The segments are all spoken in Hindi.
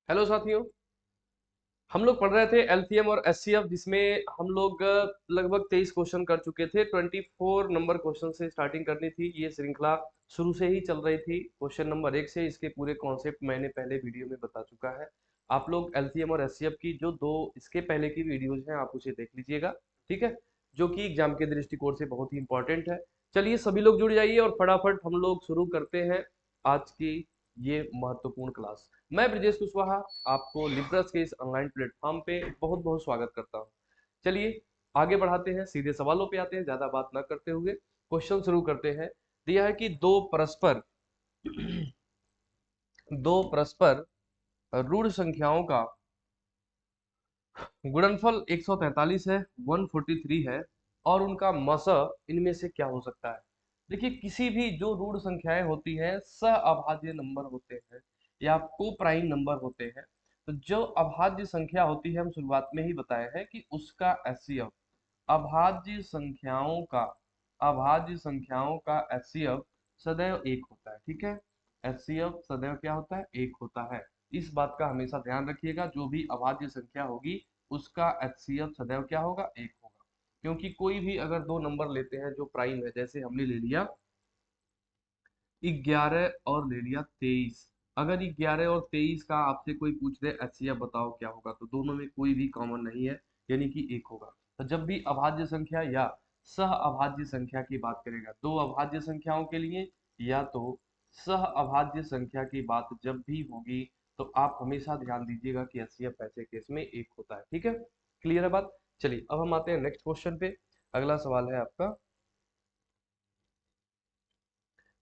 हेलो साथियों। हम लोग पढ़ रहे थे एलसीएम और एचसीएफ, जिसमें हम लोग लगभग 23 क्वेश्चन कर चुके थे। 24 नंबर क्वेश्चन से स्टार्टिंग करनी थी। ये श्रृंखला शुरू से ही चल रही थी। क्वेश्चन नंबर 1 से इसके पूरे कॉन्सेप्ट मैंने पहले वीडियो में बता चुका है। आप लोग एलसीएम और एचसीएफ की जो दो इसके पहले की वीडियोज हैं, आप उसे देख लीजिएगा, ठीक है, जो कि एग्जाम के दृष्टिकोण से बहुत ही इंपॉर्टेंट है। चलिए सभी लोग जुड़ जाइए और फटाफट हम लोग शुरू करते हैं आज की ये महत्वपूर्ण क्लास। मैं ब्रजेश कुशवाहा आपको लिब्रस के इस ऑनलाइन प्लेटफॉर्म पे बहुत बहुत स्वागत करता हूँ। चलिए आगे बढ़ाते हैं, सीधे सवालों पे आते हैं, ज्यादा बात ना करते हुए क्वेश्चन शुरू करते हैं। दिया है कि दो परस्पर ऋण संख्याओं का गुणनफल 143 है, 143 है, और उनका मसह इनमें से क्या हो सकता है। देखिए, किसी भी जो ऋण संख्याएं होती हैं सह अभाज्य नंबर होते हैं या को प्राइम नंबर होते हैं। तो जो अभाज्य संख्या होती है, हम शुरुआत में ही बताए हैं कि उसका एचसीएफ अभाज्य संख्याओं का एचसीएफ सदैव एक होता है, ठीक है। एचसीएफ सदैव क्या होता है? एक होता है। इस बात का हमेशा ध्यान रखिएगा, जो भी अभाज्य संख्या होगी उसका एचसीएफ सदैव क्या होगा? एक होगा। क्योंकि कोई भी अगर दो नंबर लेते हैं जो प्राइम है, जैसे हमने ले लिया 11 और ले लिया 23। अगर 11 और 23 का आपसे कोई पूछ दे एचसीएफ बताओ क्या होगा, तो दोनों में कोई भी कॉमन नहीं है, यानी कि एक होगा। तो जब भी अभाज्य संख्या या सह अभाज्य संख्या की बात करेगा दो अभाज्य संख्याओं के लिए, या तो सह अभाज्य संख्या की बात जब भी होगी, तो आप हमेशा ध्यान दीजिएगा कि एचसीएफ ऐसे केस में एक होता है, ठीक है। क्लियर है बात? चलिए अब हम आते हैं नेक्स्ट क्वेश्चन पे। अगला सवाल है आपका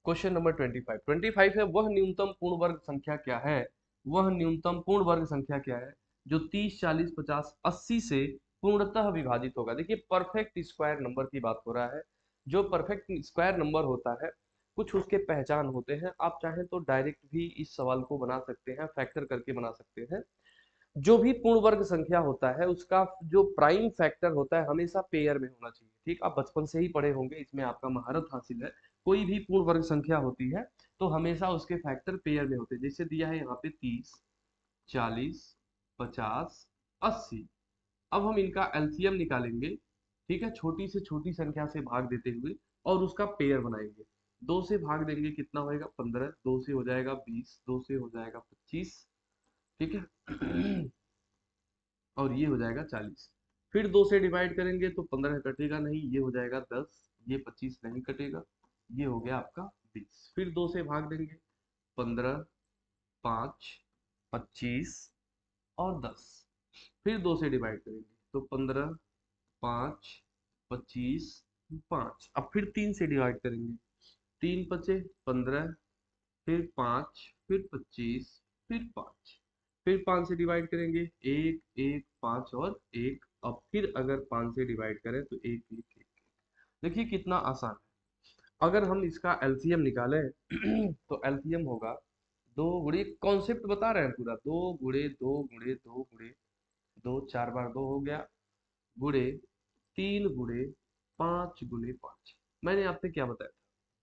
क्वेश्चन नंबर 25 है, वह न्यूनतम पूर्ण वर्ग संख्या क्या है? वह न्यूनतम पूर्ण वर्ग संख्या क्या है जो 30, 40, 50, 80 से पूर्णतः विभाजित होगा? देखिए, परफेक्ट स्क्वायर नंबर की बात हो रहा है। जो परफेक्ट स्क्वायर नंबर होता है, कुछ उसके पहचान होते हैं। आप चाहें तो डायरेक्ट भी इस सवाल को बना सकते हैं, फैक्टर करके बना सकते हैं। जो भी पूर्ण वर्ग संख्या होता है उसका जो प्राइम फैक्टर होता है हमेशा पेयर में होना चाहिए, ठीक। आप बचपन से ही पढ़े होंगे, इसमें आपका महारत हासिल है। कोई भी पूर्ण वर्ग संख्या होती है तो हमेशा उसके फैक्टर पेयर में होते हैं। जैसे दिया है यहाँ पे 30, 40, 50, 80। अब हम इनका एलसीएम निकालेंगे, ठीक है, छोटी से छोटी संख्या से भाग देते हुए, और उसका पेयर बनाएंगे। दो से भाग देंगे, कितना होएगा? 15। दो से हो जाएगा 20, दो से हो जाएगा 25, ठीक है। और ये हो जाएगा 40। फिर दो से डिवाइड करेंगे तो 15 कटेगा नहीं, ये हो जाएगा 10, ये 25 नहीं कटेगा, ये हो गया आपका 20। फिर दो से भाग देंगे, 15, 5, 25 और 10। फिर दो से डिवाइड करेंगे तो 15, 5, 25, 5। अब फिर तीन से डिवाइड करेंगे, तीन बचे 15, फिर 5, फिर 25, फिर 5। फिर 5 से डिवाइड करेंगे, एक एक 5 और एक। अब फिर अगर 5 से डिवाइड करें तो एक एक एक। देखिए कितना आसान है। अगर हम इसका एलसीएम निकालें तो एलसीएम होगा दो गुणे, कॉन्सेप्ट बता रहे हैं पूरा, दो गुणे दो गुणे दो गुणे दो, चार बार दो हो गया, गुणे तीन गुणे पांच गुणे पांच। मैंने आपसे क्या बताया था?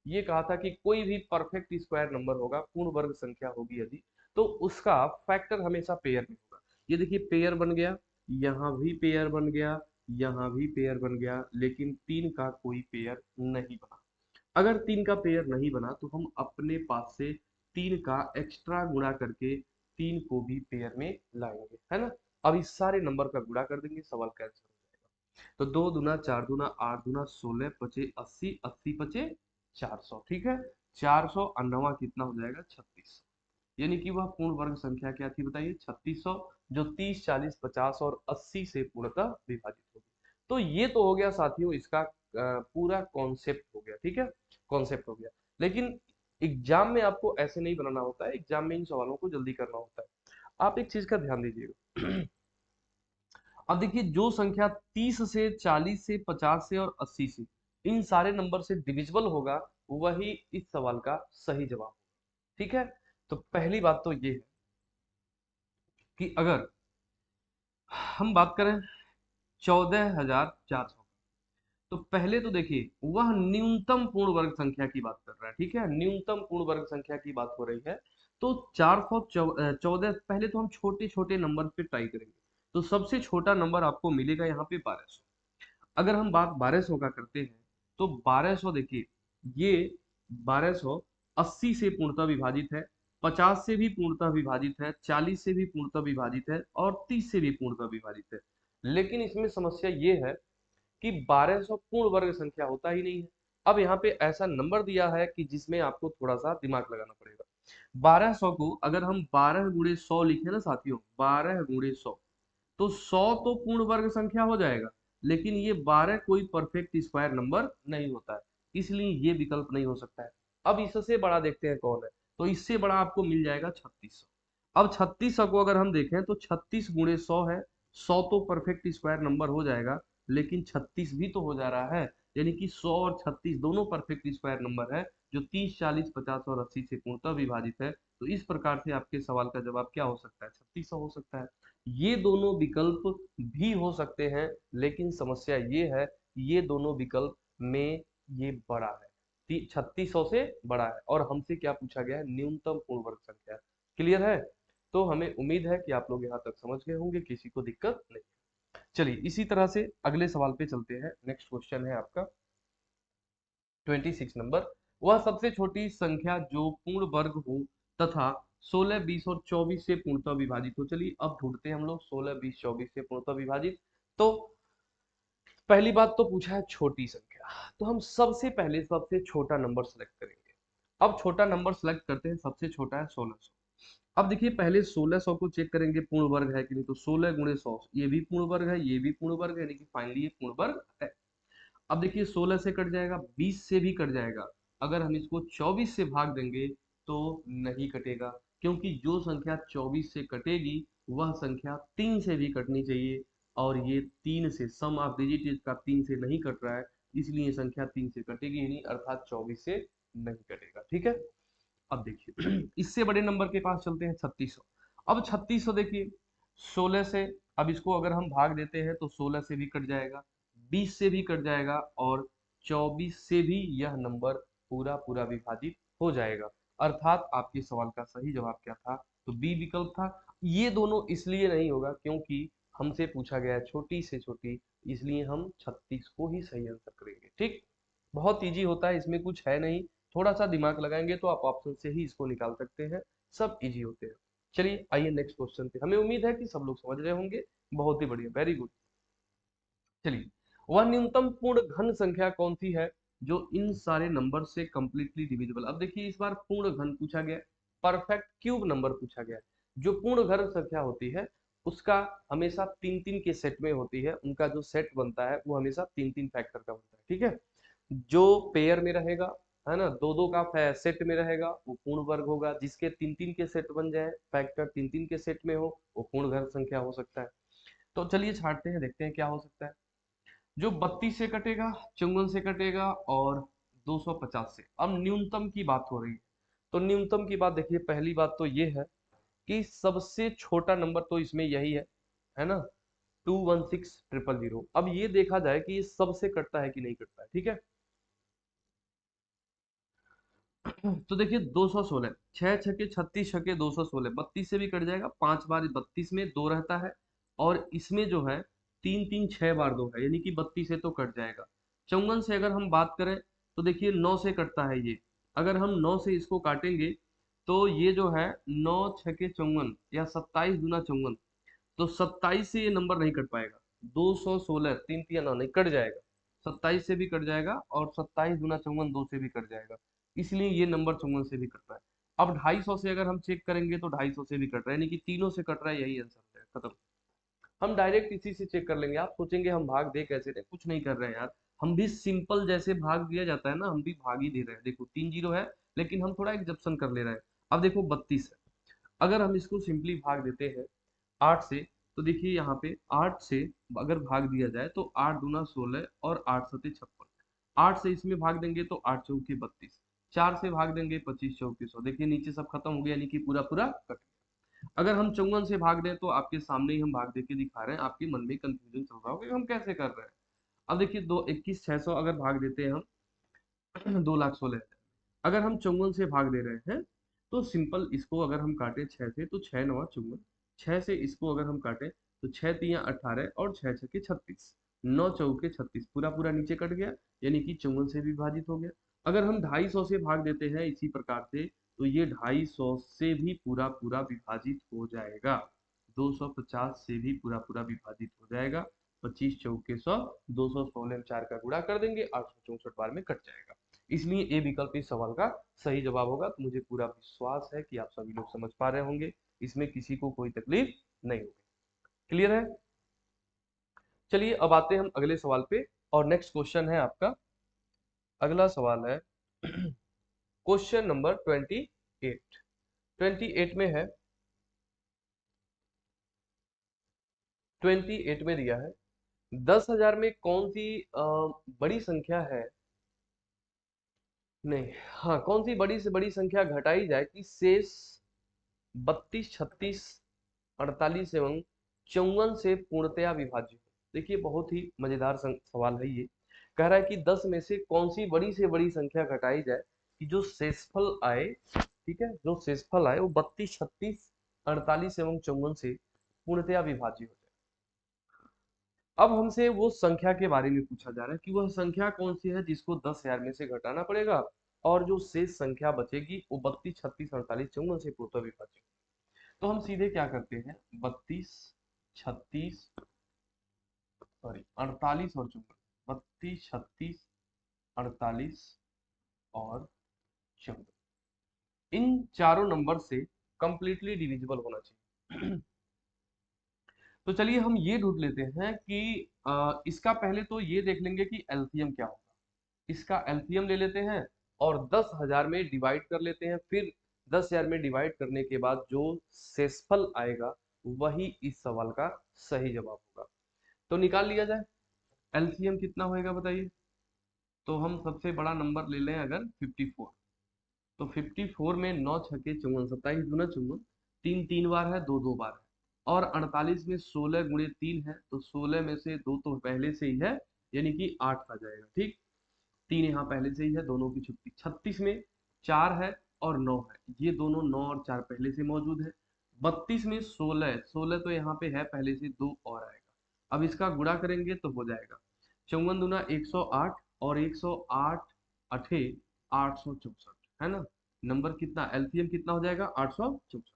ये कहा था कि कोई भी परफेक्ट स्क्वायर नंबर होगा, पूर्ण वर्ग संख्या होगी यदि, तो उसका फैक्टर हमेशा पेयर में होगा। ये देखिए पेयर बन गया, यहाँ भी पेयर बन गया, यहाँ भी पेयर बन गया, लेकिन तीन का कोई पेयर नहीं बना। अगर तीन का पेयर नहीं बना तो हम अपने पास से तीन का एक्स्ट्रा गुणा करके तीन को भी पेयर में लाएंगे, है ना। अब इस सारे नंबर का गुणा कर देंगे, सवाल कैंसिल हो जाएगा। तो दो दूना चार दूना आठ दूना 16 पचे 80, 80 पचे 400, ठीक है। 400 और नवा कितना हो जाएगा? 36। यानी कि वह पूर्ण वर्ग संख्या क्या थी बताइए? 3600, जो 30, 40, 50 और 80 से पूर्णतः विभाजित होगी। तो ये तो हो गया साथियों, इसका पूरा कॉन्सेप्ट हो गया, ठीक है। कॉन्सेप्ट हो गया। लेकिन एग्जाम में आपको ऐसे नहीं बनाना होता है, एग्जाम में इन सवालों को जल्दी करना होता है। आप एक चीज का ध्यान दीजिएगा। अब देखिए, जो संख्या 30 से 40 से 50 से और 80 से इन सारे नंबर से डिविजिबल होगा, वही इस सवाल का सही जवाब होगा, ठीक है। तो पहली बात तो ये है कि अगर हम बात करें 14,400, तो पहले तो देखिए वह न्यूनतम पूर्ण वर्ग संख्या की बात कर रहा है, ठीक है, न्यूनतम पूर्ण वर्ग संख्या की बात हो रही है। तो 414, पहले तो हम छोटे छोटे नंबर पे ट्राई करेंगे। तो सबसे छोटा नंबर आपको मिलेगा यहाँ पे 1200। अगर हम बात 1200 का करते हैं तो 1200 देखिए, ये 1200 80 से पूर्णतः विभाजित है, 50 से भी पूर्णतः विभाजित है, 40 से भी पूर्णतः विभाजित है और 30 से भी पूर्णतः विभाजित है। लेकिन इसमें समस्या ये है कि 1200 पूर्ण वर्ग संख्या होता ही नहीं है। अब यहाँ पे ऐसा नंबर दिया है कि जिसमें आपको थोड़ा सा दिमाग लगाना पड़ेगा। 1200 को अगर हम 12 गुणे 100 लिखे ना साथियों, 12 गुणे 100, तो 100 तो पूर्ण वर्ग संख्या हो जाएगा, लेकिन ये 12 कोई परफेक्ट स्क्वायर नंबर नहीं होता है, इसलिए ये विकल्प नहीं हो सकता है। अब इससे बड़ा देखते हैं कौन है, तो इससे बड़ा आपको मिल जाएगा 3600। अब 3600 को अगर हम देखें तो 36 गुणे 100 है, 100 तो परफेक्ट स्क्वायर नंबर हो जाएगा, लेकिन 36 भी तो हो जा रहा है, यानी कि 100 और 36 दोनों परफेक्ट स्क्वायर नंबर है, जो 30, 40, 50 और 80 से पूर्णतः विभाजित है। तो इस प्रकार से आपके सवाल का जवाब क्या हो सकता है, 3600 हो सकता है। ये दोनों विकल्प भी हो सकते हैं, लेकिन समस्या ये है कि ये दोनों विकल्प में ये बड़ा है, 3600 से बड़ा है, और हमसे क्या पूछा गया है, न्यूनतम पूर्ण वर्ग संख्या। क्लियर है? तो हमें उम्मीद है कि आप लोग यहाँ तक समझ गए होंगे, किसी को दिक्कत नहीं। चलिए इसी तरह से अगले सवाल पे चलते हैं। नेक्स्ट क्वेश्चन है आपका 26 नंबर। वह सबसे छोटी संख्या जो पूर्ण वर्ग हो तथा 16, 20 और 24 से पूर्णतः विभाजित हो। चलिए अब ढूंढते हैं हम लोग 16, 20, 24 से पूर्णतः विभाजित। तो पहली बात तो पूछा है छोटी संख्या, तो हम सबसे पहले सबसे छोटा नंबर सेलेक्ट करेंगे। अब छोटा नंबर सेलेक्ट करते हैं, सबसे छोटा है 1600। अब देखिए पहले 1600 को चेक करेंगे पूर्ण वर्ग है कि नहीं, तो 16 गुणे 100, ये भी पूर्ण वर्ग है, ये भी पूर्ण वर्ग है, यानी कि फाइनली ये पूर्ण वर्ग है। अब देखिए 16 से कट जाएगा, 20 से भी कट जाएगा, अगर हम इसको 24 से भाग देंगे तो नहीं कटेगा, क्योंकि जो संख्या 24 से कटेगी वह संख्या 3 से भी कटनी चाहिए, और ये 3 से सम ऑफ डिजिट का 3 से नहीं कट रहा है, इसलिए संख्या 3 से कटेगी ही नहीं, अर्थात 24 से नहीं कटेगा। ठीक है, अब देखिए इससे बड़े नंबर के पास चलते हैं 3600। अब 3600 देखिए 16 से, अब इसको अगर हम भाग देते हैं तो 16 से भी कट जाएगा, 20 से भी कट जाएगा, और 24 से भी यह नंबर पूरा पूरा विभाजित हो जाएगा। अर्थात आपके सवाल का सही जवाब क्या था, तो बी विकल्प था। ये दोनों इसलिए नहीं होगा क्योंकि हमसे पूछा गया है छोटी से छोटी, इसलिए हम 36 को ही सही आंसर करेंगे। ठीक, बहुत इजी होता है, इसमें कुछ है नहीं, थोड़ा सा दिमाग लगाएंगे तो आप ऑप्शन से ही इसको निकाल सकते हैं, सब इजी होते हैं। चलिए आइए नेक्स्ट क्वेश्चन पे, हमें उम्मीद है कि सब लोग समझ रहे होंगे, बहुत ही बढ़िया, वेरी गुड। चलिए, वह न्यूनतम पूर्ण घन संख्या कौन सी है जो इन सारे नंबर से कंप्लीटली डिविजिबल। अब देखिए इस बार पूर्ण घन पूछा गया, परफेक्ट क्यूब नंबर पूछा गया। जो पूर्ण घन संख्या होती है उसका हमेशा तीन तीन के सेट में होती है, उनका जो सेट बनता है वो हमेशा तीन तीन फैक्टर का बनता है। ठीक है, जो पेयर में रहेगा, है ना, दो दो का सेट में रहेगा वो पूर्ण वर्ग होगा, जिसके तीन तीन के सेट बन जाए, फैक्टर तीन तीन के सेट में हो, वो पूर्ण घन संख्या हो सकता है। तो चलिए छाटते हैं, देखते हैं क्या हो सकता है। जो 32 से कटेगा, 54 से कटेगा, और 250 से। अब न्यूनतम की बात हो रही है, तो न्यूनतम की बात देखिए, पहली बात तो ये है कि सबसे छोटा नंबर तो इसमें यही है ना, 216000। अब ये देखा जाए कि ये सबसे कटता है कि नहीं कटता है। ठीक है, तो देखिए 216, 6 छके 36 छके 216, 32 से भी कट जाएगा, 5 बार 32 में 2 रहता है, और इसमें जो है 3 3 6 बार 2 है, यानी कि 32 से तो कट जाएगा। 54 से अगर हम बात करें तो देखिए 9 से कटता है ये, अगर हम 9 से इसको काटेंगे तो ये जो है 9 छके 54 या 27 दूना 54, तो 27 से ये नंबर नहीं कट पाएगा। 216 3 3 9 नहीं कट जाएगा, 27 से भी कट जाएगा, और 27 दूना 54 2 से भी कट जाएगा, इसलिए ये नंबर 54 से भी कट रहा है। अब 250 से अगर हम चेक करेंगे तो 250 से भी कट रहा है, यानी कि तीनों से कट रहा है, यही आंसर है, खत्म। हम डायरेक्ट इसी से चेक कर लेंगे। आप सोचेंगे हम भाग दे कैसे रहे, कुछ नहीं कर रहे हैं यार, हम भी सिंपल जैसे भाग दिया जाता है ना, हम भी भाग ही दे रहे हैं। देखो 3 जीरो है, लेकिन हम थोड़ा एग्जप्शन कर ले रहे हैं। अब देखो 32 है, अगर हम इसको सिंपली भाग देते हैं 8 से, तो देखिए यहाँ पे 8 से अगर भाग दिया जाए तो 8 दूना 16 और 8 सते 56। 8 से इसमें भाग देंगे तो 8 चौके 32, 4 से भाग देंगे 25 चौके 100, देखिए नीचे सब खत्म हो गया, यानी कि पूरा पूरा कट गया। अगर हम 54 से भाग दें तो आपके सामने ही हम भाग दे के दिखा रहे हैं, आपके मन में कंफ्यूजन चल रहा होगा कि हम कैसे कर रहे हैं। अब देखिए 2 21 600 अगर भाग देते हैं हम 2,16,000, अगर हम 54 से भाग दे रहे हैं तो सिंपल इसको अगर हम काटें 6 से तो 6 नवा 54, 6 से इसको अगर हम काटें तो 6 तिया 18 और 6 छके 36, 9 चौके 36, पूरा पूरा नीचे कट गया, यानी कि 54 से विभाजित हो गया। अगर हम 250 से भाग देते हैं इसी प्रकार से, तो ये 250 से भी पूरा पूरा विभाजित हो जाएगा, 250 से भी पूरा पूरा विभाजित हो जाएगा। 25 चौके 100, 216 में 4 का गुणा कर देंगे, 864 बार में कट जाएगा। इसलिए ए विकल्प इस सवाल का सही जवाब होगा। तो मुझे पूरा विश्वास है कि आप सभी लोग समझ पा रहे होंगे, इसमें किसी को कोई तकलीफ नहीं होगी। क्लियर है? चलिए अब आते हैं हम अगले सवाल पे, और नेक्स्ट क्वेश्चन है आपका, अगला सवाल है क्वेश्चन नंबर 28। 28 में है, 28 में दिया है 10,000 में कौन सी बड़ी संख्या है, नहीं, हाँ, कौन सी बड़ी से बड़ी संख्या घटाई जाए कि शेष 32, 36, 48 एवं 54 से पूर्णतया विभाज्य हो। देखिए बहुत ही मजेदार सवाल है ये। कह रहा है कि 10 में से कौन सी बड़ी से बड़ी संख्या घटाई जाए कि जो शेषफल आए, ठीक है, जो शेषफल आए वो 32, 36, 48 एवं 54 से पूर्णतया विभाज्य हो जाए। अब हमसे वो संख्या के बारे में पूछा जा रहा है कि वह संख्या कौन सी है जिसको 10,000 में से घटाना पड़ेगा, और जो शेष संख्या बचेगी वो 32, 36, 48, 54 से पूर्णतः विभाज्य। तो हम सीधे क्या करते हैं, 32, 36, सॉरी 48 और 54, 32, 36, 48 और 54, इन चारों नंबर से कंप्लीटली डिविजिबल होना चाहिए। तो चलिए हम ये ढूंढ लेते हैं कि इसका पहले तो ये देख लेंगे कि एलसीएम क्या होगा। इसका एलसीएम ले लेते हैं और 10,000 में डिवाइड कर लेते हैं, फिर 10,000 में डिवाइड करने के बाद जो शेषफल आएगा वही इस सवाल का सही जवाब होगा। तो निकाल लिया जाए, एलसीएम कितना होएगा बताइए। तो हम सबसे बड़ा नंबर ले लें अगर 54, तो 54 में 9 छके 54, 27 दूना 54, 3 3 बार है, 2 2 बार है, और 48 में 16 गुणे 3 है, तो 16 में से 2 तो पहले से ही है, यानी कि 8 आ जाएगा, ठीक। 3 यहाँ पहले से ही है, दोनों की छुट्टी। 36 में 4 है और 9 है, ये दोनों 9 और 4 पहले से मौजूद है। 32 में 16, 16 तो यहाँ पे है पहले से, 2 और आएगा। अब इसका गुणा करेंगे तो हो जाएगा 54 दूना 108, और 108 अठे 864, है ना। नंबर कितना, एलसीएम कितना हो जाएगा, 864।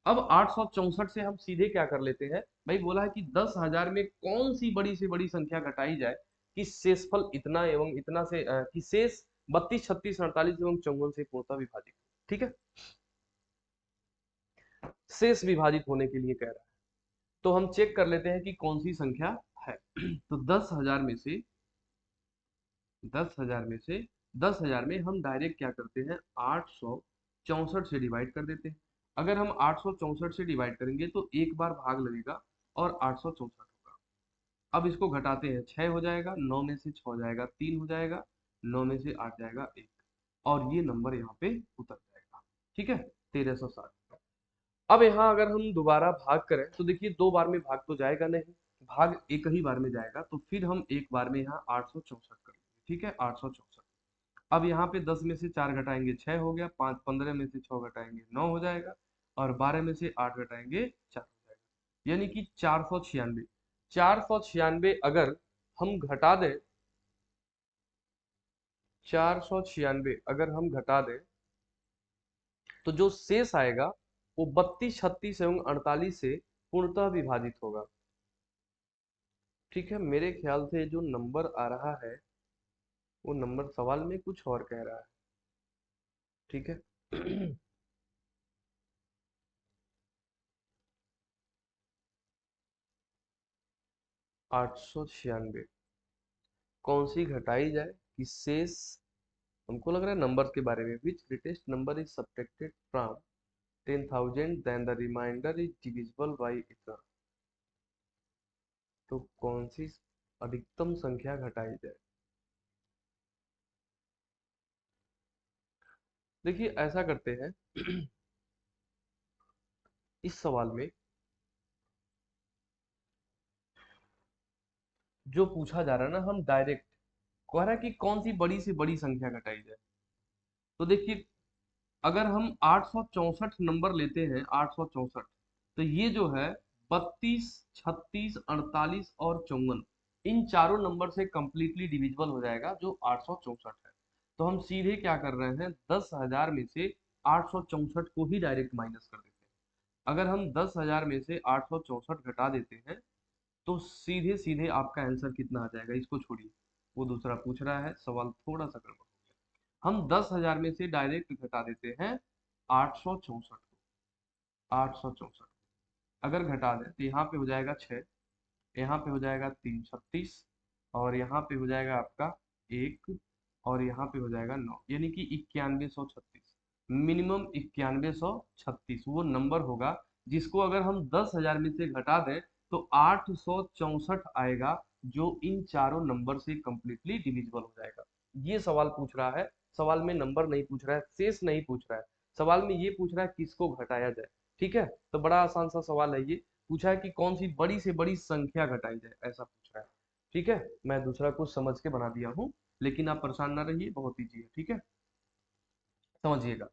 अब 864 से हम सीधे क्या कर लेते हैं भाई, बोला है कि 10,000 में कौन सी बड़ी से बड़ी संख्या घटाई जाए कि शेषफल इतना एवं इतना से कि शेष 32, 36, 48 एवं 54 से पूर्णतः विभाजित, ठीक है, शेष विभाजित होने के लिए कह रहा है। तो हम चेक कर लेते हैं कि कौन सी संख्या है। तो 10,000 में से 10,000 में से 10,000 में हम डायरेक्ट क्या करते हैं, 864 से डिवाइड कर देते हैं। अगर हम 864 से डिवाइड करेंगे तो एक बार भाग लगेगा और 864 होगा। अब इसको घटाते हैं, 6 हो जाएगा, 9 में से 6 जाएगा, 3 हो जाएगा, 9 में से 8 जाएगा 1, और ये नंबर यहाँ पे उतर जाएगा, ठीक है, 1360। अब यहाँ अगर हम दोबारा भाग करें तो देखिए 2 बार में भाग तो जाएगा नहीं, भाग एक ही बार में जाएगा, तो फिर हम एक बार में यहाँ 864 कर लेंगे, ठीक है, 864। अब यहाँ पे 10 में से 4 घटाएंगे 6 हो गया, 5 15 में से 6 घटाएंगे 9 हो जाएगा, और 12 में से 8 घटाएंगे 4 हो जाएगा, यानी कि 496। 496 अगर हम घटा दें, 496 अगर हम घटा दें तो जो शेष आएगा वो 32, 36 एवं 48 से पूर्णतः विभाजित होगा, ठीक है। मेरे ख्याल से जो नंबर आ रहा है वो नंबर सवाल में कुछ और कह रहा है, ठीक है। 896 कौन सी घटाई जाए कि शेष, हमको लग रहा है नंबर के बारे में, which greatest number is subtracted from 10,000 then the remainder is divisible by इतना। तो कौन सी अधिकतम संख्या घटाई जाए। देखिए ऐसा करते हैं, इस सवाल में जो पूछा जा रहा है ना, हम डायरेक्ट कह रहा है कि कौन सी बड़ी से बड़ी संख्या घटाई जाए। तो देखिए अगर हम 864 नंबर लेते हैं, 864, तो ये जो है 32, 36, 48 और 54, इन चारों नंबर से कंप्लीटली डिविजिबल हो जाएगा जो 864 है। तो हम सीधे क्या कर रहे हैं, 10,000 में से 864 को ही डायरेक्ट माइनस कर देते हैं। अगर हम 10,000 में से 864 घटा देते हैं तो सीधे सीधे आपका आंसर कितना आ जाएगा, इसको छोड़िए, वो दूसरा पूछ रहा है, सवाल थोड़ा सा गड़बड़ हो गया। हम 10,000 में से डायरेक्ट घटा देते हैं 864 को, 864 अगर घटा दें तो यहाँ पे हो जाएगा 6, यहाँ पे हो जाएगा 3, 36, और यहाँ पे हो जाएगा आपका 1, और यहाँ पे हो जाएगा 9, यानी कि 9136। मिनिमम 9136 वो नंबर होगा जिसको अगर हम 10,000 में से घटा दें तो 864 आएगा, जो इन चारों नंबर से कंप्लीटली डिविजिबल हो जाएगा। ये सवाल पूछ रहा है, सवाल में नंबर नहीं पूछ रहा है, शेष नहीं पूछ रहा है, सवाल में ये पूछ रहा है किसको घटाया जाए। ठीक है, तो बड़ा आसान सा सवाल है ये। पूछा है कि कौन सी बड़ी से बड़ी संख्या घटाई जाए, ऐसा पूछ रहा है। ठीक है, मैं दूसरा कुछ समझ के बना दिया हूँ, लेकिन आप परेशान ना रहिए, बहुत ईजी है। ठीक है, समझिएगा।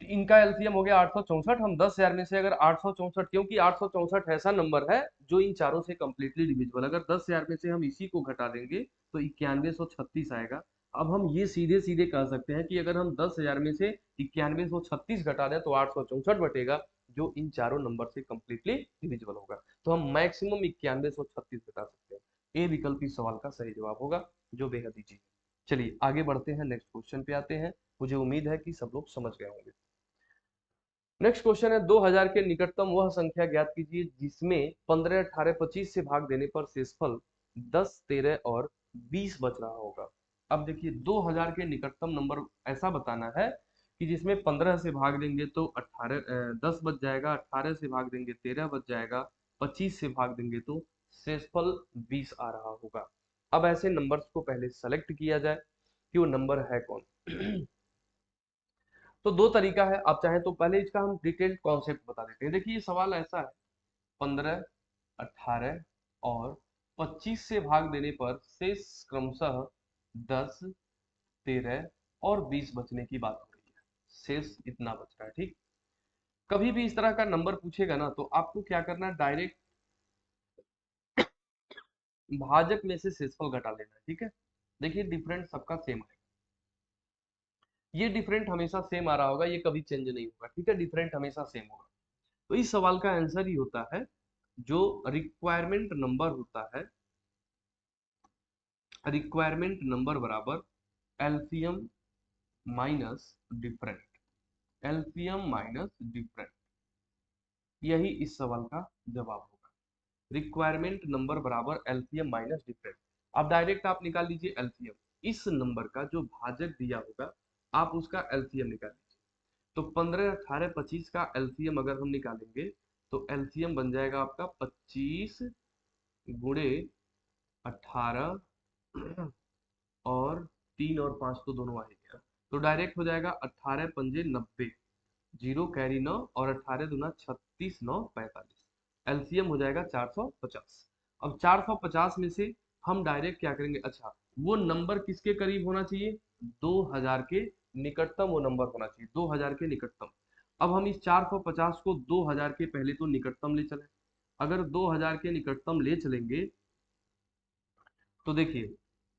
इनका एलसीएम हो गया 864। हम 10,000 में से अगर 864, क्योंकि 864 ऐसा नंबर है जो इन चारों से कंप्लीटली डिविजिबल, अगर 10,000 में से हम इसी को घटा देंगे तो 9136 आएगा। अब हम ये सीधे सीधे कह सकते हैं कि अगर हम 10,000 में से 9136 घटा दें तो 864 बटेगा, जो इन चारों नंबर से कंप्लीटली डिविजिबल होगा। तो हम मैक्सिमम 9136 घटा सकते हैं। ए विकल्प इस सवाल का सही जवाब होगा, जो बेहद ईजी है। चलिए आगे बढ़ते हैं, नेक्स्ट क्वेश्चन पे आते हैं। मुझे उम्मीद है कि सब लोग समझ गए होंगे। नेक्स्ट क्वेश्चन है, 2000 के निकटतम वह संख्या ज्ञात कीजिए जिसमें 15, 18, 25 से भाग देने पर शेषफल 10, 13 और 20 बच रहा होगा। अब देखिए 2000 के निकटतम नंबर ऐसा बताना है कि जिसमें 15 से भाग देंगे तो 10 बच जाएगा, 18 से भाग देंगे 13 बच जाएगा, 25 से भाग देंगे तो शेषफल 20 आ रहा होगा। अब ऐसे नंबर्स को पहले सेलेक्ट किया जाए कि वो नंबर है कौन। तो दो तरीका है, आप चाहें तो पहले इसका हम डिटेल्ड कॉन्सेप्ट बता देते हैं। देखिए ये सवाल ऐसा है, 15, 18 और 25 से भाग देने पर शेष क्रमशः 10, 13 और 20 बचने की बात हो रही है। शेष इतना बच रहा है। ठीक, कभी भी इस तरह का नंबर पूछेगा ना तो आपको क्या करना है, डायरेक्ट भाजक में से शेषफल घटा लेना है। ठीक है, देखिए डिफरेंट सबका सेम है, ये डिफरेंट हमेशा सेम आ रहा होगा, ये कभी चेंज नहीं होगा। ठीक है, डिफरेंट हमेशा सेम होगा। तो इस सवाल का आंसर ही होता है जो रिक्वायरमेंट नंबर होता है, रिक्वायरमेंट नंबर बराबर LCM minus different, LCM minus different, यही इस सवाल का जवाब होगा। रिक्वायरमेंट नंबर बराबर एलसीएम माइनस डिफरेंट। अब डायरेक्ट आप निकाल लीजिए एलसीएम, इस नंबर का जो भाजक दिया होगा आप उसका एलसीएम निकाल लीजिए। तो 15, 18, 25 का एलसीएम अगर हम निकालेंगे तो एलसीएम बन जाएगा आपका 25 गुणे 18 और 3 और 5 तो दोनों आ ही गया, तो डायरेक्ट हो जाएगा 18 पंजे 90, जीरो कैरी 9 और 18 दूना 36, 9 45, एलसीएम हो जाएगा 450। अब 450 में से हम डायरेक्ट क्या करेंगे, अच्छा वो नंबर किसके करीब होना चाहिए, 2000 के निकटतम वो नंबर होना चाहिए, 2000 के निकटतम। अब हम इस 450 को 2000 के पहले तो निकटतम ले चले, अगर 2000 के निकटतम ले चलेंगे तो देखिए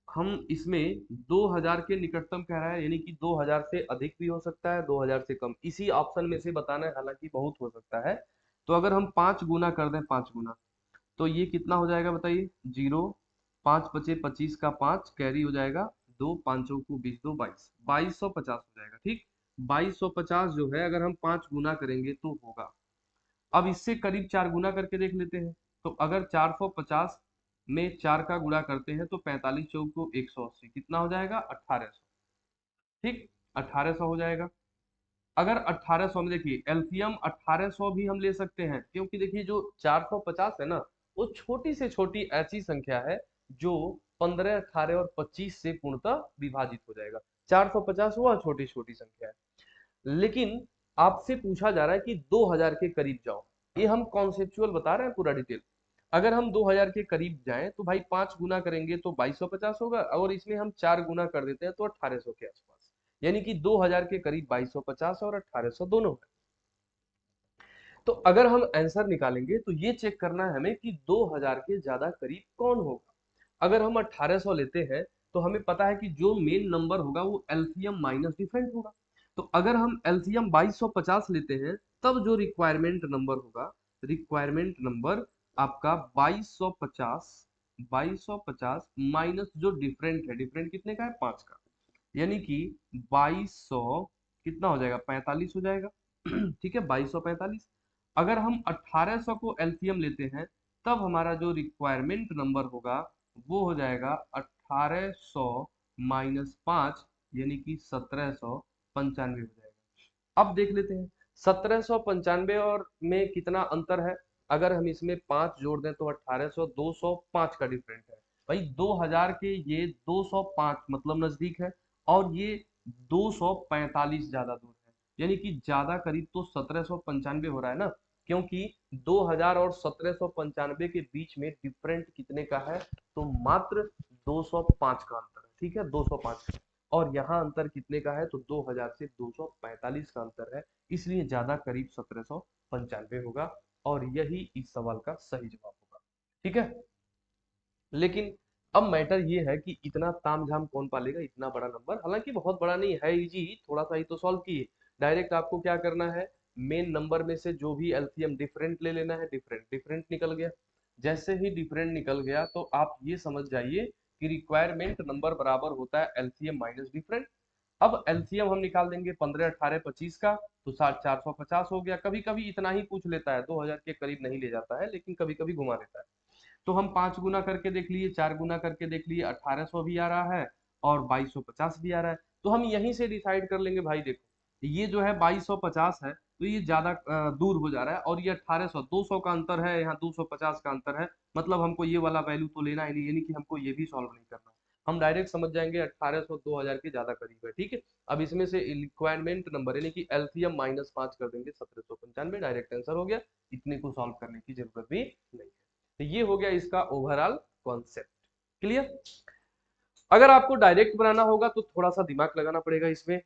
हम इसमें 2000 के निकटतम कह रहा है, यानी कि 2000 से अधिक भी हो सकता है, 2000 से कम, इसी ऑप्शन में से बताना है, हालांकि बहुत हो सकता है। तो अगर हम 5 गुना कर दें, 5 गुना, तो ये कितना हो जाएगा बताइए, जीरो, 5 बचे 25 का 5 कैरी हो जाएगा 2, 5 को 20, 2 22, 2250 हो जाएगा। ठीक, 2250 जो है अगर हम 5 गुना करेंगे तो होगा। अब इससे करीब 4 गुना करके देख लेते हैं, तो अगर 450 में 4 का गुणा करते हैं तो 45 चौक को 180, कितना हो जाएगा 1800। ठीक, 1800 हो जाएगा। अगर 1800 में देखिए एलसीएम 1800 भी हम ले सकते हैं, क्योंकि देखिए जो 450 है ना वो छोटी से छोटी ऐसी संख्या है जो 15, 18 और 25 से पूर्णतः विभाजित हो जाएगा। 450 वह छोटी छोटी संख्या है, लेकिन आपसे पूछा जा रहा है कि 2000 के करीब जाओ, ये हम कॉन्सेप्चुअल बता रहे हैं पूरा डिटेल। अगर हम 2000 के करीब जाएं तो भाई 5 गुना करेंगे तो 2250 होगा, और इसमें हम 4 गुना कर देते हैं तो 1800 के आसपास। यानी कि 2000 के करीब 2250 और 1800 दोनों है। तो अगर हम आंसर निकालेंगे तो ये चेक करना है हमें कि 2000 के ज्यादा करीब कौन होगा। अगर हम 1800 लेते हैं तो हमें पता है कि जो मेन नंबर होगा वो एलसीएम माइनस डिफरेंट होगा। तो अगर हम एलसीएम 2250 लेते हैं तब जो रिक्वायरमेंट नंबर होगा, रिक्वायरमेंट नंबर आपका 2250, 2250 माइनस जो डिफरेंट है, डिफरेंट कितने का है, 5 का, यानी कि 2200 कितना हो जाएगा, 45 हो जाएगा। ठीक है, 2245। अगर हम 1800 को एलसीएम लेते हैं तब हमारा जो रिक्वायरमेंट नंबर होगा वो हो जाएगा 1800 माइनस 5, यानी कि 1795 हो जाएगा। अब देख लेते हैं 1795 और में कितना अंतर है। अगर हम इसमें 5 जोड़ दें तो 1800, 205 का डिफरेंट है। भाई 2000 के ये 205 मतलब नजदीक है, और ये 245 ज्यादा दूर है, यानी कि ज्यादा करीब तो 1795 हो रहा है ना, क्योंकि 2000 और 1795 के बीच में डिफरेंट कितने का है, तो मात्र 205 का अंतर है। ठीक है, 205 का। और यहाँ अंतर कितने का है, तो 2000 से 245 का अंतर है, इसलिए ज्यादा करीब 1795 होगा, और यही इस सवाल का सही जवाब होगा। ठीक है, लेकिन अब मैटर ये है कि इतना तामझाम कौन पालेगा इतना बड़ा नंबर, हालांकि बहुत बड़ा नहीं है, इजी, थोड़ा सा ही तो सॉल्व किए। डायरेक्ट आपको क्या करना है, मेन नंबर में से जो भी एलसीएम डिफरेंट ले लेना है, डिफरेंट डिफरेंट निकल गया। जैसे ही डिफरेंट निकल गया तो आप ये समझ जाइए कि रिक्वायरमेंट नंबर बराबर होता है एलसीएम माइनस डिफरेंट। अब एलसीएम हम निकाल देंगे 15, 18, 25 का, तो 450 हो गया। कभी कभी इतना ही पूछ लेता है, 2000 के करीब नहीं ले जाता है, लेकिन कभी कभी घुमा देता है। तो हम 5 गुना करके देख लिए, 4 गुना करके देख लिए, 1800 भी आ रहा है और 2250 भी आ रहा है। तो हम यहीं से डिसाइड कर लेंगे, भाई देखो ये जो है 2250 है तो ये ज्यादा दूर हो जा रहा है, और ये 1800, 200 का अंतर है, यहाँ 250 का अंतर है, मतलब हमको ये वाला वैल्यू तो लेना ही नहीं, यानी कि हमको ये भी सॉल्व नहीं करना। हम डायरेक्ट समझ जाएंगे 1800 2000 के ज्यादा करीब है। ठीक है, अब इसमें से रिक्वायरमेंट नंबर यानी कि एलसीएम माइनस 5 कर देंगे, 1795, डायरेक्ट आंसर हो गया। इतने को सॉल्व करने की जरूरत भी नहीं है। तो ये हो गया इसका ओवरऑल कॉन्सेप्ट। क्लियर। अगर आपको डायरेक्ट बनाना होगा तो थोड़ा सा दिमाग लगाना पड़ेगा इसमें।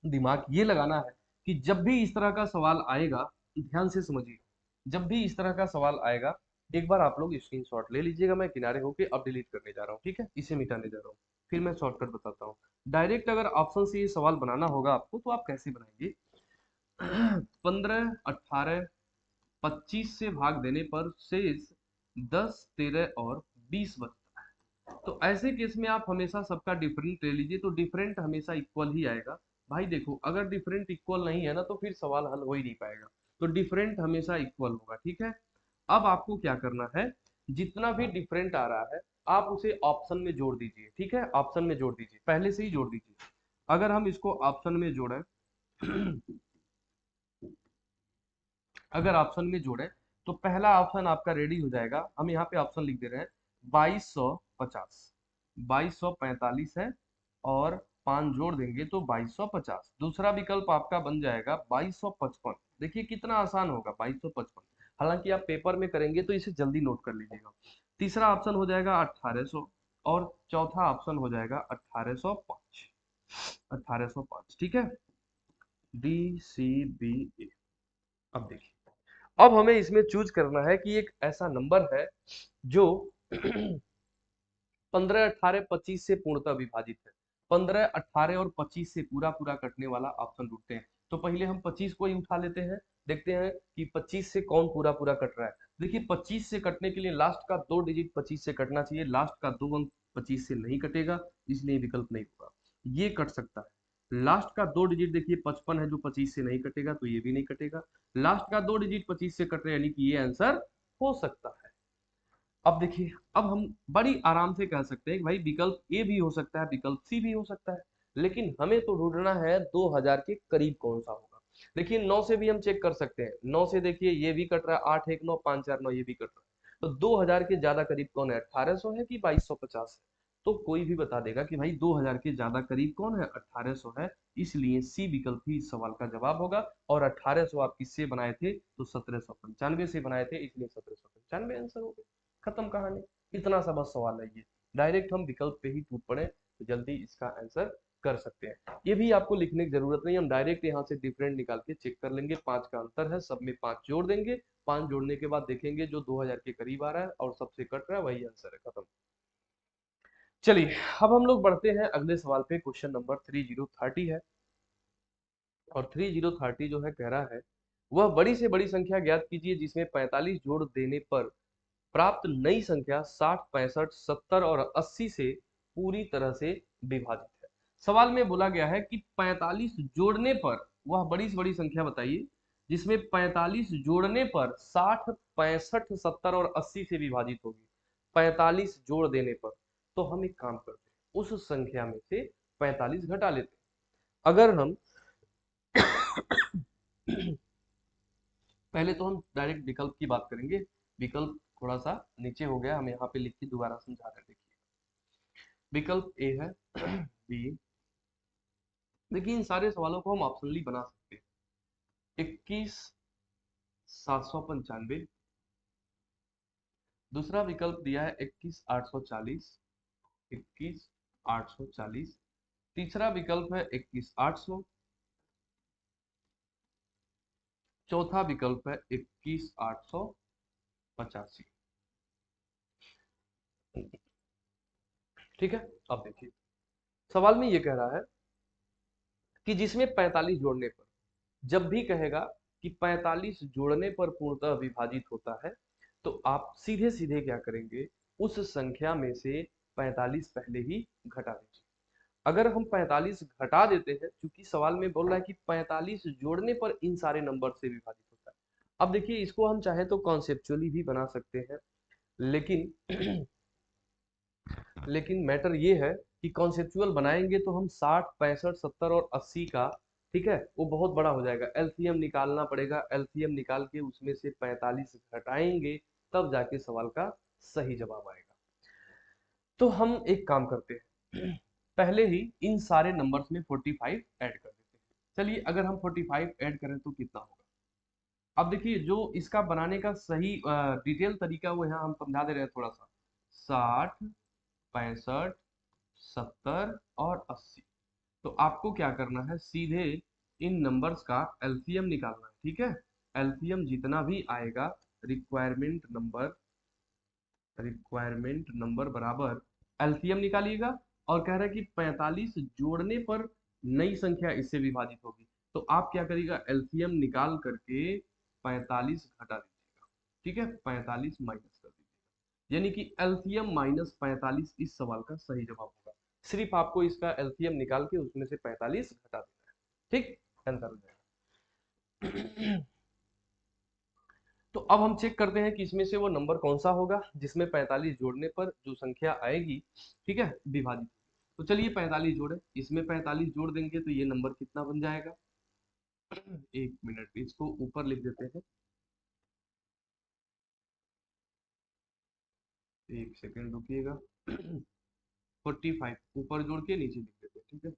दिमाग ये लगाना है कि जब भी इस तरह का सवाल आएगा, ध्यान से समझिए, जब भी इस तरह का सवाल आएगा एक बार आप लोग स्क्रीनशॉट ले लीजिएगा। मैं किनारे होके अब डिलीट करने जा रहा हूँ, ठीक है, इसे मिटाने जा रहा हूँ, फिर मैं शॉर्टकट बताता हूँ। डायरेक्ट अगर ऑप्शन से ये सवाल बनाना होगा आपको तो आप कैसे बनाएंगे। 15, 18, 25 से भाग देने पर शेष 10, 13 और 20 बचता है। तो ऐसे केस में आप हमेशा सबका डिफरेंट ले लीजिए, तो डिफरेंट हमेशा इक्वल ही आएगा। भाई देखो अगर डिफरेंट इक्वल नहीं है ना तो फिर सवाल हल हो ही नहीं पाएगा, तो डिफरेंट हमेशा इक्वल होगा। ठीक है, अब आपको क्या करना है, जितना भी डिफरेंट आ रहा है आप उसे ऑप्शन में जोड़ दीजिए। ठीक है, ऑप्शन में जोड़ दीजिए, पहले से ही जोड़ दीजिए। अगर हम इसको ऑप्शन में जोड़ें अगर ऑप्शन में जोड़े तो पहला ऑप्शन आपका रेडी हो जाएगा। हम यहाँ पे ऑप्शन लिख दे रहे हैं 2250, 2245 है, और 5 जोड़ देंगे तो 2250। दूसरा विकल्प आपका बन जाएगा 2255। देखिए कितना आसान होगा, 2255। हालांकि आप पेपर में करेंगे तो इसे जल्दी नोट कर लीजिएगा। तीसरा ऑप्शन हो जाएगा 1800, और चौथा ऑप्शन हो जाएगा 1805, 1805। ठीक है, डी सी बी ए। अब देखिए, अब हमें इसमें चूज करना है कि एक ऐसा नंबर है जो 15, 18, 25 से पूर्णतः विभाजित है। 15, 18 और 25 से पूरा पूरा कटने वाला ऑप्शन ढूंढते हैं। तो पहले हम 25 को ही उठा लेते हैं, देखते हैं कि 25 से कौन पूरा पूरा कट रहा है। देखिए 25 से कटने के लिए लास्ट का 2 डिजिट 25 से कटना चाहिए, लास्ट का 2 अंक 25 से नहीं कटेगा, इसलिए विकल्प नहीं होगा। ये कट सकता है, लास्ट का 2 डिजिट देखिए 55 है जो 25 से नहीं कटेगा, तो ये भी नहीं कटेगा। लास्ट का 2 डिजिट 25 से कट रहे यानी कि ये आंसर हो सकता है। अब देखिए, अब हम बड़ी आराम से कह सकते हैं कि भाई विकल्प ए भी हो सकता है, विकल्प सी भी हो सकता है, लेकिन हमें तो ढूंढना है 2000 के करीब कौन सा होगा। देखिए 9 से भी हम चेक कर सकते हैं, 9 से देखिए ये भी कट रहा है, 8, 1, 9, 5, 4, 9 ये भी कट रहा है। तो 2000 के ज्यादा करीब कौन है, 1800 है कि 2250 है। तो कोई भी बता देगा कि भाई 2000 के ज्यादा करीब कौन है, 1800 है, इसलिए सी विकल्प ही इस सवाल का जवाब होगा। और 1800 आप किससे बनाए थे, तो 1795 से बनाए थे, इसलिए 1795 आंसर हो गया। खत्म कहानी, इतना सा बस सवाल है ये। डायरेक्ट हम विकल्प पे ही टूट पड़े तो जल्दी इसका आंसर कर सकते हैं। ये भी आपको लिखने की जरूरत नहीं, हम डायरेक्ट यहाँ से डिफरेंट निकाल के चेक कर लेंगे। 5 का अंतर है, सब में 5 जोड़ देंगे, 5 जोड़ने के बाद देखेंगे जो 2000 के करीब आ रहा है और सबसे कट रहा है वही आंसर है, खत्म। चलिए अब हम लोग बढ़ते हैं अगले सवाल पे। क्वेश्चन नंबर 3030 है और 3030 जो है कह रहा है वह बड़ी से बड़ी संख्या ज्ञात कीजिए जिसमें 45 जोड़ देने पर प्राप्त नई संख्या 60, 65, 70 और 80 से पूरी तरह से विभाजित है। सवाल में बोला गया है कि 45 जोड़ने पर वह बड़ी से बड़ी संख्या बताइए जिसमें 45 जोड़ने पर 60, 65, 70 और 80 से विभाजित होगी। 45 जोड़ देने पर, तो हम एक काम करते हैं उस संख्या में से 45 घटा लेते हैं। अगर हम पहले तो हम डायरेक्ट विकल्प की बात करेंगे। विकल्प थोड़ा सा नीचे हो गया, हम यहाँ पे लिख के दोबारा समझा रहे हैं। देखिए विकल्प ए है बी। देखिए इन सारे सवालों को हम ऑप्शनली बना सकते हैं। 21,795, दूसरा विकल्प दिया है 21,840, 21,840, तीसरा विकल्प है 21,800, चौथा विकल्प है 21,885। ठीक है, अब देखिए सवाल में ये कह रहा है कि जिसमें 45 जोड़ने पर, जब भी कहेगा कि 45 जोड़ने पर पूर्णतः विभाजित होता है तो आप सीधे सीधे क्या करेंगे, उस संख्या में से 45 पहले ही घटा दीजिए। अगर हम 45 घटा देते हैं, क्योंकि सवाल में बोल रहा है कि 45 जोड़ने पर इन सारे नंबर से विभाजित होता है। अब देखिए इसको हम चाहे तो कॉन्सेप्चुअली भी बना सकते हैं, लेकिन लेकिन मैटर ये है कि कॉन्सेप्चुअल बनाएंगे तो हम 60, 65, 70 और 80 का, ठीक है, वो बहुत बड़ा हो जाएगा। एलसीएम निकालना पड़ेगा, एलसीएम निकाल के उसमें से 45 घटाएंगे तब जाके सवाल का सही जवाब आएगा। तो हम एक काम करते हैं पहले ही इन सारे नंबर्स में 45 ऐड कर देते हैं। चलिए अगर हम 45 ऐड करें तो कितना होगा। अब देखिए जो इसका बनाने का सही डिटेल तरीका वो यहाँ हम समझा दे रहे हैं थोड़ा सा। 60, 65, 70 और 80, तो आपको क्या करना है, सीधे इन नंबर्स का एलसीएम निकालना है। ठीक है, एलसीएम जितना भी आएगा, रिक्वायरमेंट नंबर बराबर एलसीएम निकालिएगा। और कह रहा है कि 45 जोड़ने पर नई संख्या इससे विभाजित होगी, तो आप क्या करिएगा, एलसीएम निकाल करके 45 घटा दीजिएगा। ठीक है, 45 माइनस कर दीजिएगा, यानी कि एलसीएम माइनस 45 इस सवाल का सही जवाब होगा। सिर्फ आपको इसका एलसीएम निकाल के उसमें से 45 घटा देना है। ठीक, आंसर हो जाएगा। तो अब हम चेक करते हैं कि इसमें से वो नंबर कौन सा होगा जिसमें 45 जोड़ने पर जो संख्या आएगी, ठीक है, विभाजित। तो चलिए 45 जोड़े, इसमें 45 जोड़ देंगे तो ये नंबर कितना बन जाएगा। एक मिनट, इसको ऊपर लिख देते हैं, एक सेकेंड रुकिएगा। 45 ऊपर जोड़ के नीचे लिख देते हैं। ठीक है,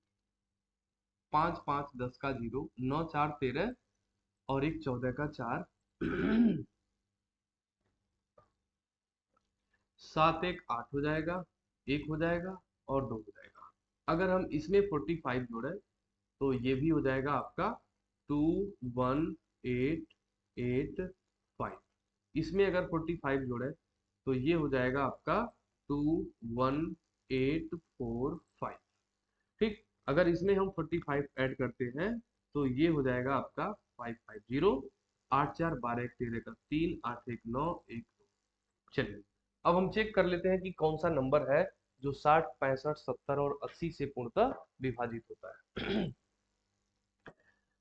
5 5 10 का 0, 9 4 13 और 1 14 का 4, 7 1 8 हो जाएगा, 1 हो जाएगा और 2 हो जाएगा। अगर हम इसमें 45 जोड़े तो ये भी हो जाएगा आपका 2 1 8 8 5। इसमें अगर 45 जोड़े तो ये हो जाएगा आपका 2 1 8 4 5। ठीक, अगर इसमें हम 45 ऐड करते हैं तो ये हो जाएगा आपका 550, 8 4 12 1 13 का 3, 8 1 9 1 2। चलिए अब हम चेक कर लेते हैं कि कौन सा नंबर है जो 60, 65, 70 और 80 से पूर्णतः विभाजित होता है।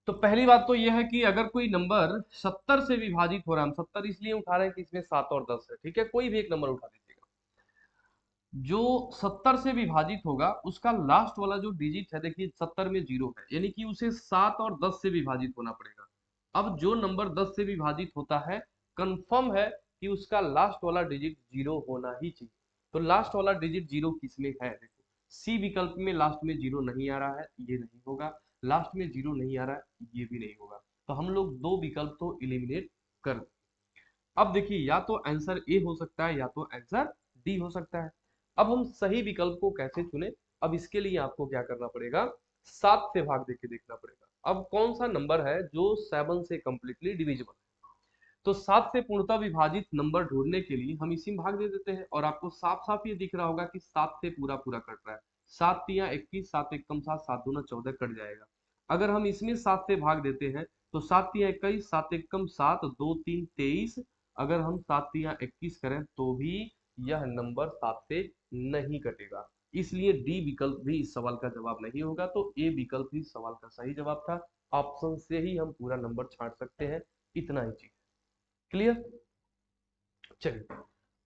तो पहली बात तो यह है कि अगर कोई नंबर 70 से विभाजित हो रहा है, हम 70 इसलिए उठा रहे हैं कि इसमें 7 और 10 है। ठीक है, कोई भी एक नंबर उठा दीजिएगा जो 70 से विभाजित होगा, उसका लास्ट वाला जो डिजिट है, देखिए 70 में 0 है, यानी कि उसे 7 और 10 से विभाजित होना पड़ेगा। अब जो नंबर 10 से विभाजित होता है, कंफर्म है कि उसका लास्ट वाला डिजिट 0 होना ही चाहिए। तो लास्ट वाला डिजिट 0 किसमें है, देखो सी विकल्प में लास्ट में 0 नहीं आ रहा है, ये नहीं होगा। लास्ट में 0 नहीं आ रहा है, ये भी नहीं होगा। तो हम लोग दो विकल्प तो इलिमिनेट कर दें। अब देखिए या तो आंसर ए हो सकता है या तो आंसर डी हो सकता है। अब हम सही विकल्प को कैसे चुने, अब इसके लिए आपको क्या करना पड़ेगा, 7 से भाग देके देखना पड़ेगा। अब कौन सा नंबर है जो 7 से कंप्लीटली डिविजिबल है, तो 7 से पूर्णतः विभाजित नंबर ढूंढने के लिए हम इसी में भाग दे देते हैं, और आपको साफ साफ ये दिख रहा होगा कि 7 से पूरा पूरा कट रहा है। 7 तिया 21, 7 एकम 7, 7 दूना 14 कट जाएगा। अगर हम इसमें 7 से भाग देते हैं तो 7 तिया 21, 7 एकम 7, 2 3 23, अगर हम 7 तिया 21 करें तो भी यह नंबर 7 से नहीं कटेगा। इसलिए डी विकल्प भी इस सवाल का जवाब नहीं होगा, तो ए विकल्प ही इस सवाल का सही जवाब था। ऑप्शन से ही हम पूरा नंबर छांट सकते हैं, इतना ही चीज। क्लियर? चलिए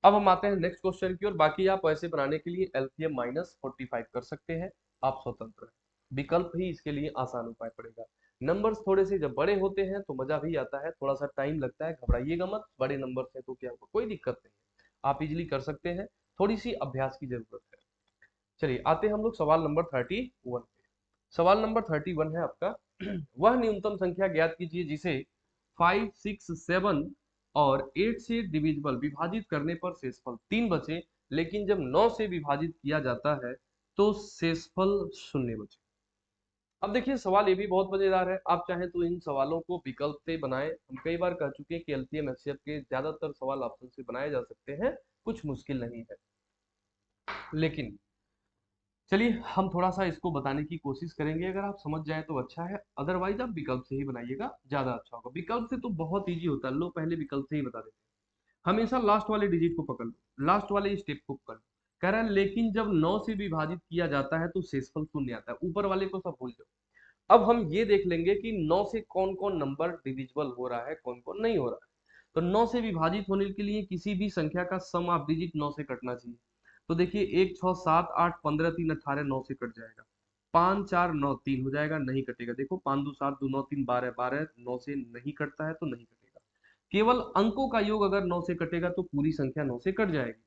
अब हम आते हैं नेक्स्ट क्वेश्चन की ओर। बाकी आप ऐसे बनाने के लिए एलसीएम -45 कर सकते हैं, आप स्वतंत्र हैं। विकल्प ही इसके लिए आसान उपाय पड़ेगा। नंबर्स थोड़े से जब बड़े होते हैं तो मजा भी आता है, थोड़ा सा टाइम लगता है, घबराइएगा मत। बड़े नंबर से तो क्या होगा, कोई दिक्कत नहीं है, आप इजिली कर सकते हैं, थोड़ी सी अभ्यास की जरूरत है। चलिए आते हैं हम लोग सवाल नंबर 31 पे। सवाल नंबर 31 है आपका वह न्यूनतम संख्या ज्ञात कीजिए जिसे 5, 6, 7 और 8 से डिविजिबल विभाजित करने पर शेषफल 3 बचे, लेकिन जब 9 से विभाजित किया जाता है तो शेषफल 0 बचे। अब देखिए सवाल ये भी बहुत मजेदार है, आप चाहें तो इन सवालों को विकल्प से बनाएं। हम कई बार कह चुके हैं कि एलसीएम एचसीएफ के ज्यादातर सवाल ऑप्शन से बनाए जा सकते हैं, कुछ मुश्किल नहीं है। लेकिन चलिए हम थोड़ा सा इसको बताने की कोशिश करेंगे, अगर आप समझ जाए तो अच्छा है, अदरवाइज आप विकल्प से ही बनाइएगा, ज्यादा अच्छा होगा। विकल्प से तो बहुत इजी होता है, लो पहले विकल्प से ही बता देते हैं। हमेशा लास्ट वाले डिजिट को पकड़ लो, लास्ट वाले स्टेप को पकड़ लो। कह रहा है लेकिन जब 9 से विभाजित किया जाता है तो शेषफल 0 आता है, ऊपर वाले को सब भूल जाओ। अब हम ये देख लेंगे कि 9 से कौन कौन नंबर डिविजिबल हो रहा है, कौन कौन नहीं हो रहा है। तो 9 से विभाजित होने के लिए किसी भी संख्या का सम ऑफ डिजिट 9 से कटना चाहिए। तो देखिए 1 6 7 8 15 3 18, 9 से कट जाएगा। 5 4 9 3 हो जाएगा, नहीं कटेगा। देखो 5 2 7 2 9 3 12, 12 9 से नहीं कटता है तो नहीं कटेगा। केवल अंकों का योग अगर 9 से कटेगा तो पूरी संख्या 9 से कट जाएगी।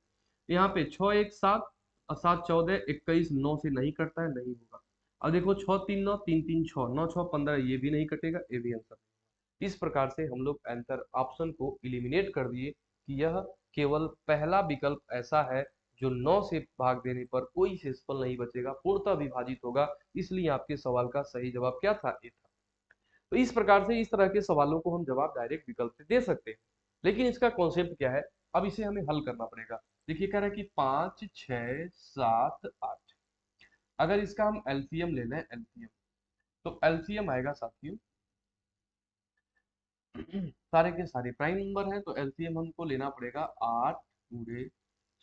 यहाँ पे 6 1 7 7 14 21, 9 से नहीं कटता है, नहीं होगा। अब देखो 6 3 9 3 3 6 9 6 15, ये भी नहीं कटेगा, ये भी आंसर। इस प्रकार से हम लोग आंसर ऑप्शन को इलिमिनेट कर दिए कि यह केवल पहला विकल्प ऐसा है जो 9 से भाग देने पर कोई शेषफल नहीं बचेगा, पूर्णतः विभाजित होगा। इसलिए आपके सवाल का सही जवाब क्या था, ए था। तो इस प्रकार से इस तरह के सवालों को हम जवाब डायरेक्ट विकल्प से दे सकते हैं, लेकिन इसका कॉन्सेप्ट क्या है, अब इसे हमें हल करना पड़ेगा। देखिए कह रहा है कि 5 6 7 8, अगर इसका हम एलसीएम ले लें, एलसीएम, तो एलसीएम आएगा साथियों सारे के सारे प्राइम नंबर हैं, तो एलसीएम हमको लेना पड़ेगा 8 गुणे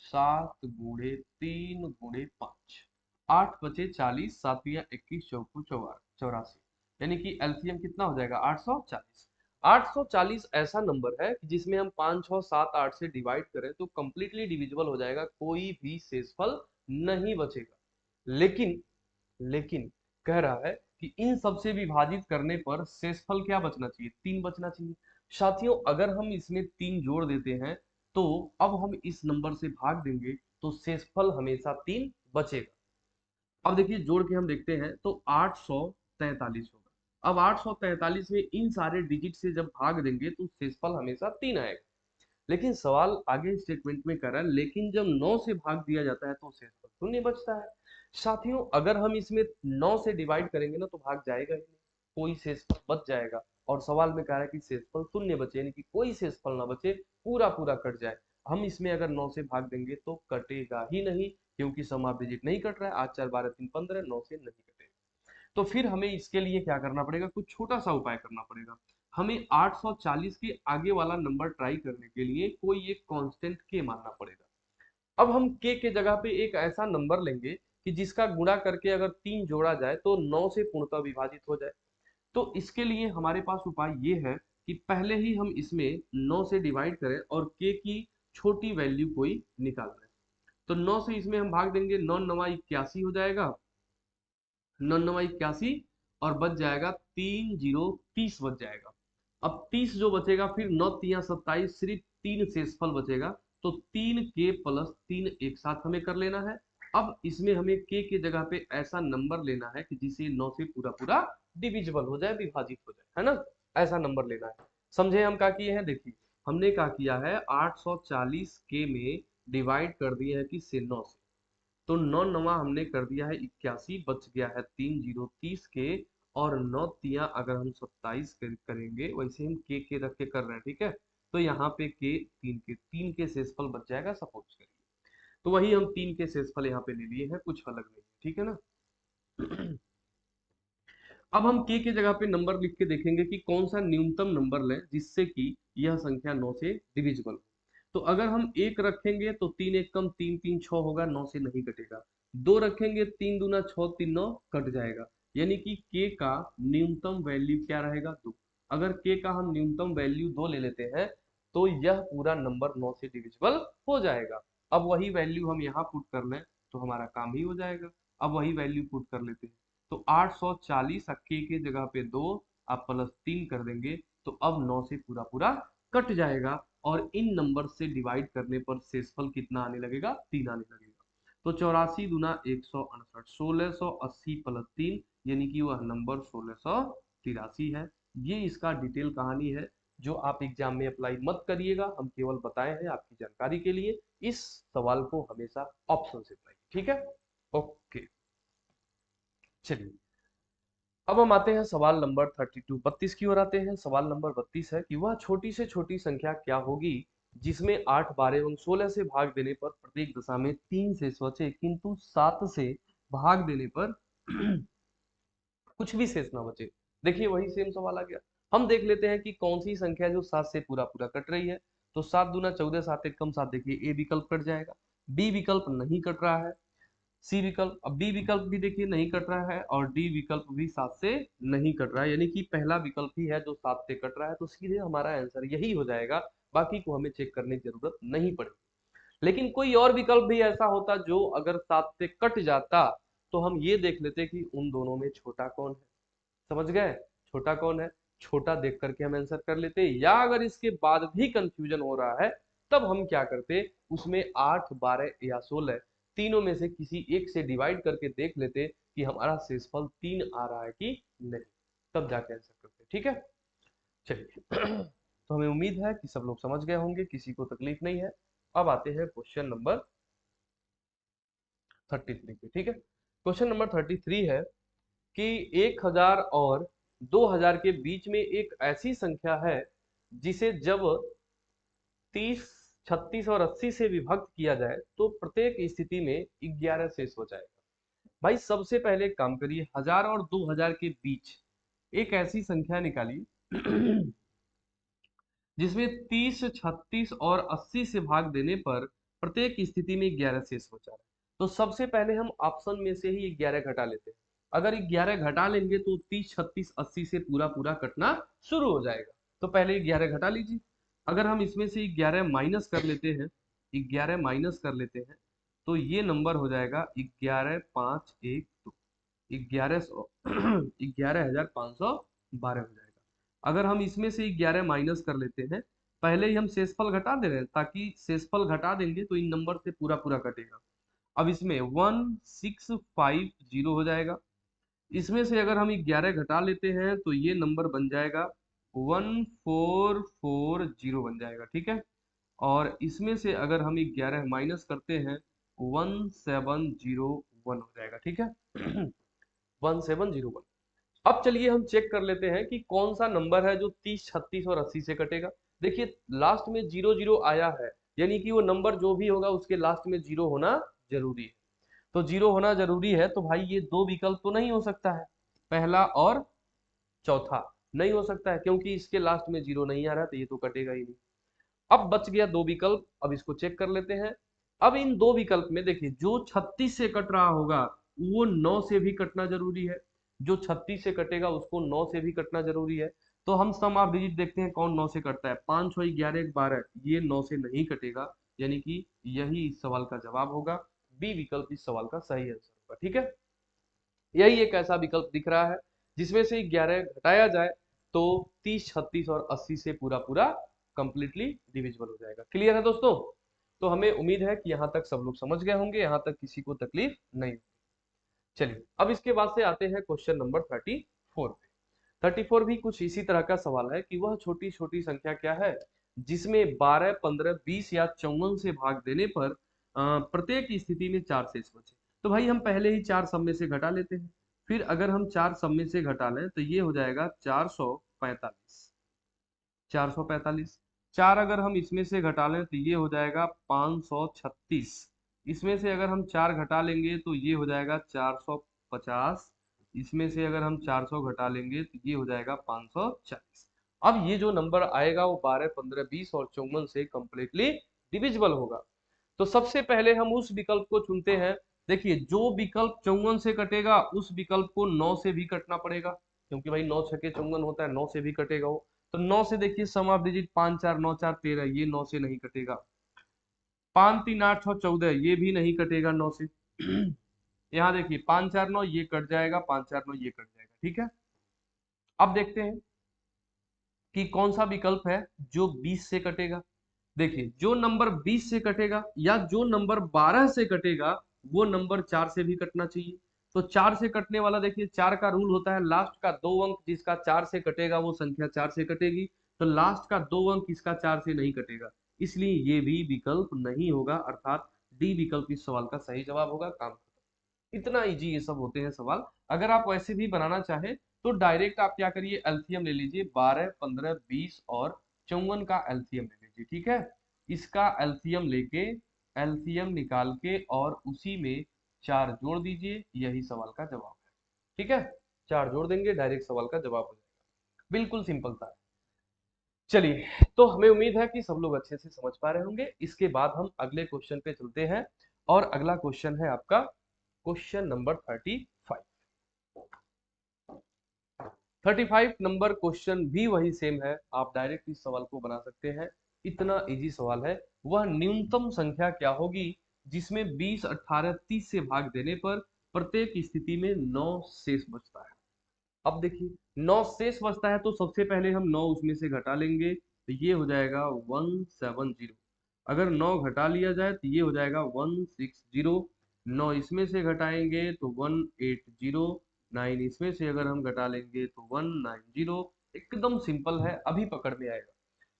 7 गुणे 3 गुणे 5। 8 बचे 40, 7 या 21, चौको 84, यानी कि एलसीएम कितना हो जाएगा 840। 840 ऐसा नंबर है कि जिसमें हम 5 6 7 8 से डिवाइड करें तो कंप्लीटली डिविजिबल हो जाएगा, कोई भी शेषफल नहीं बचेगा। लेकिन लेकिन कह रहा है कि इन सबसे विभाजित करने पर शेषफल क्या बचना चाहिए, 3 बचना चाहिए। साथियों अगर हम इसमें 3 जोड़ देते हैं तो अब हम इस नंबर से भाग देंगे तो शेषफल हमेशा 3 बचेगा। अब देखिए जोड़ के हम देखते हैं तो 843 होगा। अब 843 में इन सारे डिजिट से जब भाग देंगे तो शेषफल हमेशा 3 आएगा। लेकिन सवाल आगे स्टेटमेंट में कर रहा है लेकिन जब 9 से भाग दिया जाता है तो शेषफल 0 बचता है। साथियों अगर हम इसमें 9 से डिवाइड करेंगे ना तो भाग जाएगा ही नहीं, कोई शेषफल बच जाएगा। और सवाल में कह रहा है कि शेषफल 0 बचे, यानी कि कोई शेषफल ना बचे, पूरा पूरा कट जाए। हम इसमें अगर 9 से भाग देंगे तो कटेगा ही नहीं, क्योंकि सम ऑफ डिजिट नहीं कट रहा है। 8 4 12 3 15, 9 से नहीं कटेगा। तो फिर हमें इसके लिए क्या करना पड़ेगा, कुछ छोटा सा उपाय करना पड़ेगा। हमें 840 के आगे वाला नंबर ट्राई करने के लिए कोई एक कांस्टेंट के मानना पड़ेगा। अब हम के जगह पे एक ऐसा नंबर लेंगे कि जिसका गुणा करके अगर 3 जोड़ा जाए तो 9 से पूर्णतः विभाजित हो जाए। तो इसके लिए हमारे पास उपाय ये है कि पहले ही हम इसमें 9 से डिवाइड करें और के की छोटी वैल्यू कोई निकाल लें। तो 9 से इसमें हम भाग देंगे, 9 9 81 हो जाएगा, 9 9 81, और बच जाएगा 3 0 30 बच जाएगा। अब 30 जो बचेगा, फिर 9 3 27, सिर्फ 3 शेषफल बचेगा। तो 3 के प्लस 3 एक साथ हमें कर लेना है। अब इसमें हमें के जगह पे ऐसा नंबर लेना है कि जिसे 9 से पूरा पूरा डिविजिबल हो जाए, विभाजित हो जाए, है ना। ऐसा नंबर लेना है। समझे हम क्या किए हैं, देखिए हमने क्या किया है, 840 के में डिवाइड कर दिए हैं कि से 9 से। तो 9 नवा हमने कर दिया है 81, बच गया है 3 जीरो 30 के, और 9 तिया अगर हम 27 करेंगे, वैसे हम के रख के कर रहे हैं, ठीक है। तो यहाँ पे के 3 के शेषफल बच जाएगा सपोज करिए। तो वही हम 3 के शेषफल यहाँ पे ले लिए हैं, कुछ अलग नहीं, ठीक है ना। अब हम के जगह पे नंबर लिख के देखेंगे कि कौन सा न्यूनतम नंबर लें जिससे कि यह संख्या 9 से डिविजिबल हो। तो अगर हम 1 रखेंगे तो 3 एक कम 3 3 6 होगा, 9 से नहीं कटेगा। 2 रखेंगे 3 दूना 6, 3 9 कट जाएगा। यानी कि के का न्यूनतम वैल्यू क्या रहेगा, 2। अगर के का हम न्यूनतम वैल्यू 2 ले लेते हैं तो यह पूरा नंबर 9 से डिविजिबल हो जाएगा। अब वही वैल्यू हम यहाँ पुट कर लें तो हमारा काम ही हो जाएगा। अब वही वैल्यू पुट कर लेते हैं, तो 840 के जगह पे 2 आप +3 कर देंगे तो अब 9 से पूरा पूरा कट जाएगा, और इन नंबर से डिवाइड करने पर शेषफल कितना आने लगेगा, 3 आने लगेगा। तो 84 दूना 168, 1680 +3 यानी कि वह नंबर 1683 है। ये इसका डिटेल कहानी है जो आप एग्जाम में अप्लाई मत करिएगा, हम केवल बताए हैं आपकी जानकारी के लिए। इस सवाल को हमेशा ऑप्शन से बनाइए, ठीक है। ओके, चलिए अब हम आते हैं सवाल नंबर 32 की ओर आते हैं। सवाल नंबर 32 है कि वह छोटी से छोटी संख्या क्या होगी जिसमें 8 12 एवं 16 से भाग देने पर प्रत्येक दशा में 3 शेष बचे, किंतु 7 से भाग देने पर कुछ भी शेष ना बचे। देखिए वही सेम सवाल आ गया। हम देख लेते हैं कि कौन सी संख्या जो 7 से पूरा पूरा कट रही है। तो 7 दूना 14, 7 एक कम 7, देखिए ए विकल्प कट जाएगा, बी विकल्प नहीं कट रहा है, सी विकल्प, अब बी विकल्प भी देखिए नहीं कट रहा है, और डी विकल्प भी 7 से नहीं कट रहा है, यानी कि पहला विकल्प ही है जो 7 से कट रहा है। तो सीधे हमारा आंसर यही हो जाएगा, बाकी को हमें चेक करने की जरूरत नहीं पड़ेगी। लेकिन कोई और विकल्प भी ऐसा होता जो अगर 7 से कट जाता, तो हम ये देख लेते कि उन दोनों में छोटा कौन है। समझ गए, छोटा कौन है, छोटा देख करके हम आंसर कर लेते। या अगर इसके बाद भी कंफ्यूजन हो रहा है तब हम क्या करते, उसमें 8 12 या 16 तीनों में से किसी एक से डिवाइड करके देख लेते कि हमारा शेषफल 3 आ रहा है कि नहीं, तब जाके आंसर करते, ठीक है। चलिए तो हमें उम्मीद है कि सब लोग समझ गए होंगे, किसी को तकलीफ नहीं है। अब आते हैं क्वेश्चन नंबर 33 पे, ठीक है। क्वेश्चन नंबर 33 है कि 1000 और 2000 के बीच में एक ऐसी संख्या है जिसे जब 30 36 और 80 से विभक्त किया जाए तो प्रत्येक स्थिति में 11 शेष हो जाएगा। भाई सबसे पहले एक काम करिए, 1000 और 2000 के बीच एक ऐसी संख्या निकालिए जिसमें 30 36 और 80 से भाग देने पर प्रत्येक स्थिति में 11 शेष हो जाए। तो सबसे पहले हम ऑप्शन में से ही 11 घटा लेते हैं। अगर 11 घटा लेंगे तो 30 36 80 से पूरा पूरा कटना शुरू हो जाएगा। तो पहले 11 घटा लीजिए। अगर हम इसमें से 11 माइनस कर लेते हैं, 11 माइनस कर लेते हैं तो ये नंबर हो जाएगा 11 5 1 2, 1100 11,512 हो जाएगा। अगर हम इसमें से 11 माइनस कर लेते हैं, पहले ही हम शेषफल घटा दे रहे हैं ताकि शेषफल घटा देंगे तो इन नंबर से पूरा पूरा कटेगा। अब इसमें 1650 हो जाएगा। इसमें से अगर हम 11 घटा लेते हैं तो ये नंबर बन जाएगा 1440 बन जाएगा, ठीक है। और इसमें से अगर हम 11 माइनस करते हैं 1701 हो जाएगा, ठीक है। 1701। अब चलिए हम चेक कर लेते हैं कि कौन सा नंबर है जो 30 36 और 80 से कटेगा। देखिए लास्ट में 00 आया है, यानी कि वो नंबर जो भी होगा उसके लास्ट में 0 होना जरूरी है। तो 0 होना जरूरी है, तो भाई ये दो विकल्प तो नहीं हो सकता है, पहला और चौथा नहीं हो सकता है, क्योंकि इसके लास्ट में 0 नहीं आ रहा है, तो ये तो कटेगा ही नहीं। अब बच गया दो विकल्प, अब इसको चेक कर लेते हैं। अब इन दो विकल्प में देखिए जो 36 से कट रहा होगा वो 9 से भी कटना जरूरी है, जो 36 से कटेगा उसको 9 से भी कटना जरूरी है। तो हम सम ऑफ डिजिट देखते हैं कौन 9 से कटता है। 5 6 11 12, ये 9 से नहीं कटेगा, यानी कि यही इस सवाल का जवाब होगा। बी विकल्प इस सवाल का सही आंसर होगा, ठीक है। यही एक ऐसा विकल्प दिख रहा है जिसमें से 11 घटाया जाए तो 30 36 और 80 से पूरा पूरा कंप्लीटली डिविजिबल हो जाएगा। क्लियर है दोस्तों? तो हमें उम्मीद है कि यहाँ तक सब लोग समझ गए होंगे, यहाँ तक किसी को तकलीफ नहीं। चलिए अब इसके बाद से आते हैं क्वेश्चन नंबर 34 पे। 34 भी कुछ इसी तरह का सवाल है कि वह छोटी छोटी संख्या क्या है जिसमें 12 15 20 या 54 से भाग देने पर प्रत्येक स्थिति में 4 शेष बचे। तो भाई हम पहले ही 4 सब में से घटा लेते हैं। फिर अगर हम 4 सब में से घटा लें तो ये हो जाएगा 445। 445, 4 अगर हम इसमें से घटा लें तो ये हो जाएगा 536। इसमें से अगर हम 4 घटा लेंगे तो ये हो जाएगा 450। इसमें से अगर हम 400 घटा लेंगे तो ये हो जाएगा 540। अब ये जो नंबर आएगा वो 12, 15, 20 और 54 से कंप्लीटली डिविजिबल होगा। तो सबसे पहले हम उस विकल्प को चुनते हैं। देखिए, जो विकल्प 54 से कटेगा उस विकल्प को 9 से भी कटना पड़ेगा, क्योंकि भाई 9 छके 54 होता है, 9 से भी कटेगा वो। तो 9 से देखिए सम ऑफ डिजिट 5 4 9 4 13, ये 9 से नहीं कटेगा। 5 3 8 6 14, ये भी नहीं कटेगा 9 से। यहाँ देखिए 5 4 9 ये कट जाएगा, 5 4 9 ये कट जाएगा, ठीक है। अब देखते हैं कि कौन सा विकल्प है जो 20 से कटेगा। देखिए, जो नंबर 20 से कटेगा या जो नंबर 12 से कटेगा वो नंबर 4 से भी कटना चाहिए। तो 4 से कटने वाला, देखिए 4 का रूल होता है लास्ट का 2 अंक जिसका 4 से कटेगा वो संख्या 4 से कटेगी। तो लास्ट का 2 अंक इसका 4 से नहीं कटेगा, इसलिए ये भी विकल्प नहीं होगा, अर्थात डी विकल्प इस सवाल का सही जवाब होगा। काम खत्म। इतना इजी ये सब होते हैं सवाल। अगर आप वैसे भी बनाना चाहें तो डायरेक्ट आप क्या करिए, एलसीएम ले लीजिए, 12, 15, 20 और 54 का एलसीएम ले लीजिए, ठीक है। इसका एलसीएम लेके, एलसीएम निकाल के और उसी में 4 जोड़ दीजिए, यही सवाल का जवाब है, ठीक है। 4 जोड़ देंगे, डायरेक्ट सवाल का जवाब हो जाएगा। बिल्कुल सिंपल था। चलिए, तो हमें उम्मीद है कि सब लोग अच्छे से समझ पा रहे होंगे। इसके बाद हम अगले क्वेश्चन पे चलते हैं, और अगला क्वेश्चन है आपका क्वेश्चन नंबर 35। 35 नंबर क्वेश्चन भी वही सेम है, आप डायरेक्ट इस सवाल को बना सकते हैं। इतना इजी सवाल है। वह न्यूनतम संख्या क्या होगी जिसमें 20, 18, 30 से भाग देने पर प्रत्येक स्थिति में 9 शेष बचता है। अब देखिए, 9 शेष बचता है तो सबसे पहले हम 9 उसमें से घटा लेंगे, तो ये हो जाएगा 170। अगर 9 घटा लिया जाए तो ये हो जाएगा 160। 9 इसमें से घटाएंगे तो 180। 9 इसमें से अगर हम घटा लेंगे तो 190। एकदम सिंपल है, अभी पकड़ में आएगा।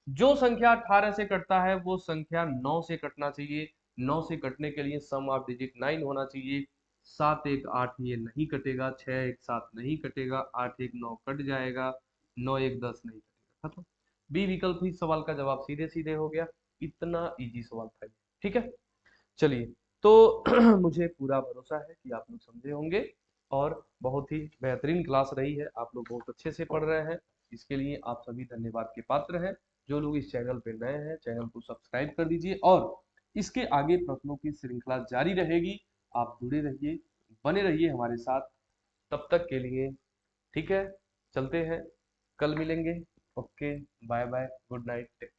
जो संख्या 18 से कटता है वो संख्या 9 से कटना चाहिए। 9 से कटने के लिए सम ऑफ डिजिट 9 होना चाहिए। 7 1 8 ये नहीं कटेगा, 6 1 7 नहीं कटेगा, 8 1 9 कट जाएगा, 9 1 10 नहीं कटेगा, खत्म। बी विकल्प ही सवाल का जवाब सीधे सीधे हो गया। इतना इजी सवाल था ये, ठीक है। चलिए, तो मुझे पूरा भरोसा है कि आप लोग समझे होंगे, और बहुत ही बेहतरीन क्लास रही है, आप लोग बहुत अच्छे से पढ़ रहे हैं। इसके लिए आप सभी धन्यवाद के पात्र हैं। जो लोग इस चैनल पे नए हैं, चैनल को सब्सक्राइब कर दीजिए, और इसके आगे प्रश्नों की श्रृंखला जारी रहेगी। आप जुड़े रहिए, बने रहिए हमारे साथ। तब तक के लिए ठीक है, चलते हैं, कल मिलेंगे। Okay, bye bye, good night.